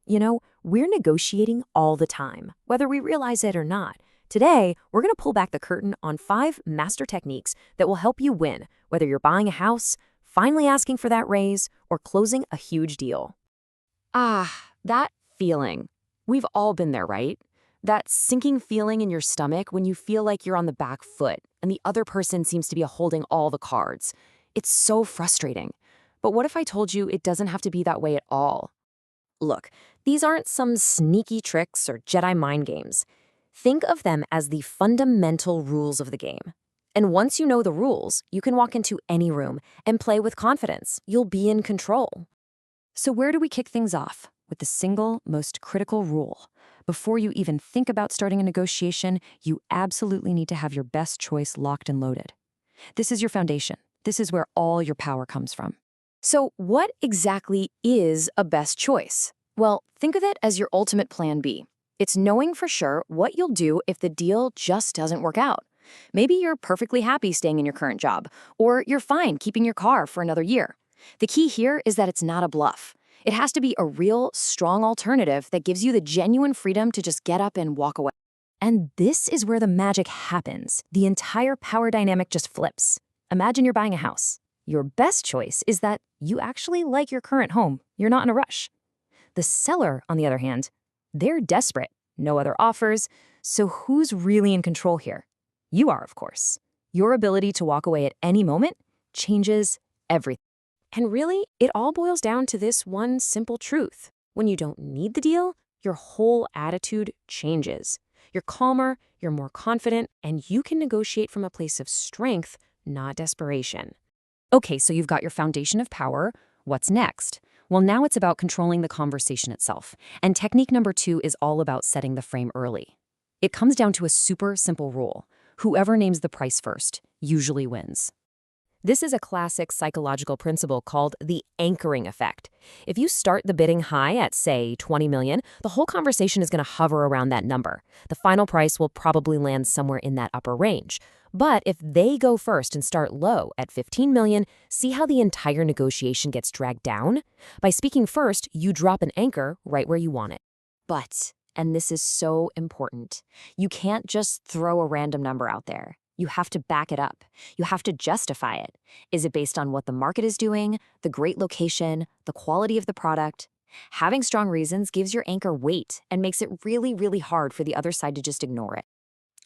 We're negotiating all the time, whether we realize it or not. Today, we're going to pull back the curtain on 5 master techniques that will help you win, whether you're buying a house, finally asking for that raise, or closing a huge deal. That feeling. We've all been there, right? That sinking feeling in your stomach when you feel like you're on the back foot and the other person seems to be holding all the cards. It's so frustrating. But what if I told you it doesn't have to be that way at all? Look, these aren't some sneaky tricks or Jedi mind games. Think of them as the fundamental rules of the game. And once you know the rules, you can walk into any room and play with confidence. You'll be in control. So where do we kick things off? With the single, most critical rule. Before you even think about starting a negotiation, you absolutely need to have your best choice locked and loaded. This is your foundation. This is where all your power comes from. So what exactly is a best choice? Well, think of it as your ultimate plan B. It's knowing for sure what you'll do if the deal just doesn't work out. Maybe you're perfectly happy staying in your current job, or you're fine keeping your car for another year. The key here is that it's not a bluff. It has to be a real, strong alternative that gives you the genuine freedom to just get up and walk away. And this is where the magic happens. The entire power dynamic just flips. Imagine you're buying a house. Your best choice is that you actually like your current home. You're not in a rush. The seller, on the other hand, they're desperate. No other offers. So who's really in control here? You are, of course. Your ability to walk away at any moment changes everything. And really, it all boils down to this one simple truth. When you don't need the deal, your whole attitude changes. You're calmer, you're more confident, and you can negotiate from a place of strength, not desperation. Okay, so you've got your foundation of power. What's next? Well, now it's about controlling the conversation itself. And technique number 2 is all about setting the frame early. It comes down to a super simple rule. Whoever names the price first usually wins. This is a classic psychological principle called the anchoring effect. If you start the bidding high at, say, 20 million, the whole conversation is going to hover around that number. The final price will probably land somewhere in that upper range. But if they go first and start low at 15 million, see how the entire negotiation gets dragged down? By speaking first, you drop an anchor right where you want it. But, and this is so important, you can't just throw a random number out there. You have to back it up. You have to justify it. Is it based on what the market is doing, the great location, the quality of the product? Having strong reasons gives your anchor weight and makes it really, really hard for the other side to just ignore it.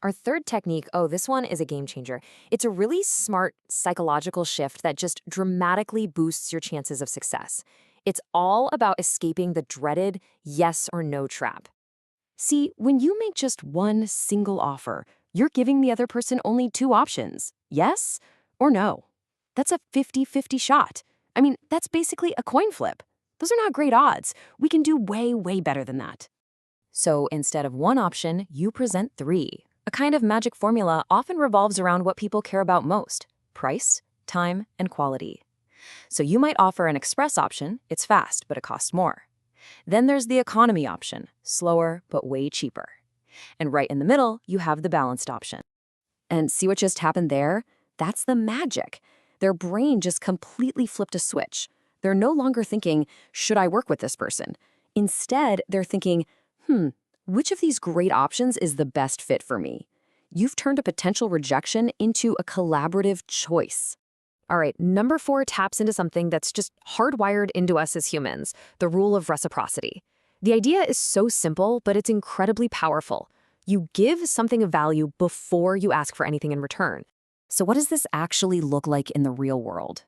Our third technique, this one is a game changer. It's a really smart psychological shift that just dramatically boosts your chances of success. It's all about escaping the dreaded yes or no trap. See, when you make just one single offer, you're giving the other person only 2 options, yes or no. That's a 50-50 shot. I mean, that's basically a coin flip. Those are not great odds. We can do way, way better than that. So instead of one option, you present 3. A kind of magic formula often revolves around what people care about most: price, time, and quality. So you might offer an express option. It's fast, but it costs more. Then there's the economy option, slower, but way cheaper. And right in the middle, you have the balanced option. And see what just happened there? That's the magic. Their brain just completely flipped a switch. They're no longer thinking, should I work with this person? Instead, they're thinking, which of these great options is the best fit for me? You've turned a potential rejection into a collaborative choice. All right, number 4 taps into something that's just hardwired into us as humans, the rule of reciprocity. The idea is so simple, but it's incredibly powerful. You give something of value before you ask for anything in return. So what does this actually look like in the real world?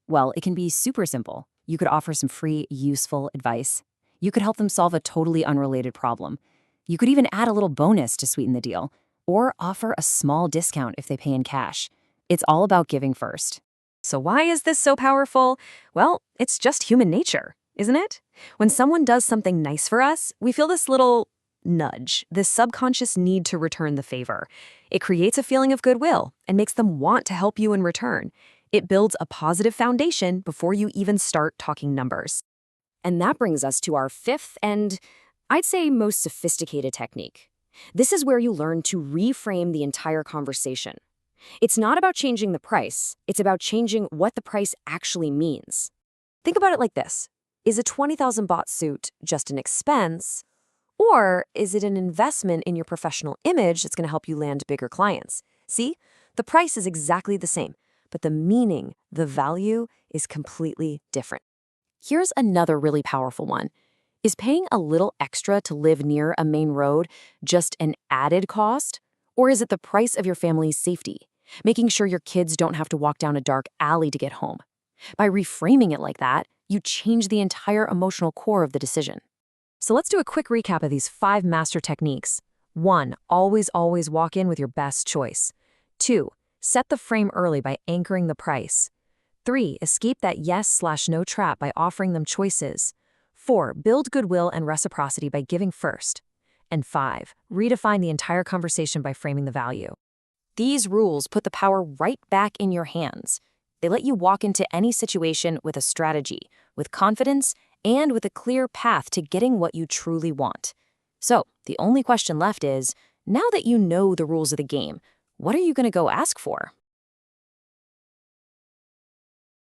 Well, it can be super simple. You could offer some free, useful advice. You could help them solve a totally unrelated problem. You could even add a little bonus to sweeten the deal, or offer a small discount if they pay in cash. It's all about giving first. So why is this so powerful? Well, it's just human nature, isn't it? When someone does something nice for us, we feel this little nudge, this subconscious need to return the favor. It creates a feeling of goodwill and makes them want to help you in return. It builds a positive foundation before you even start talking numbers. And that brings us to our 5th and, I'd say, most sophisticated technique. This is where you learn to reframe the entire conversation. It's not about changing the price, it's about changing what the price actually means. Think about it like this. Is a 20,000 baht suit just an expense? Or is it an investment in your professional image that's going to help you land bigger clients? See, the price is exactly the same, but the meaning, the value is completely different. Here's another really powerful one. Is paying a little extra to live near a main road just an added cost? Or is it the price of your family's safety, making sure your kids don't have to walk down a dark alley to get home? By reframing it like that, you change the entire emotional core of the decision. So let's do a quick recap of these 5 master techniques. 1. Always walk in with your best choice. 2. Set the frame early by anchoring the price. 3. Escape that yes/no trap by offering them choices. 4. Build goodwill and reciprocity by giving first. And 5. Redefine the entire conversation by framing the value. These rules put the power right back in your hands. They let you walk into any situation with a strategy, with confidence, and with a clear path to getting what you truly want. So, the only question left is, now that you know the rules of the game, what are you going to go ask for?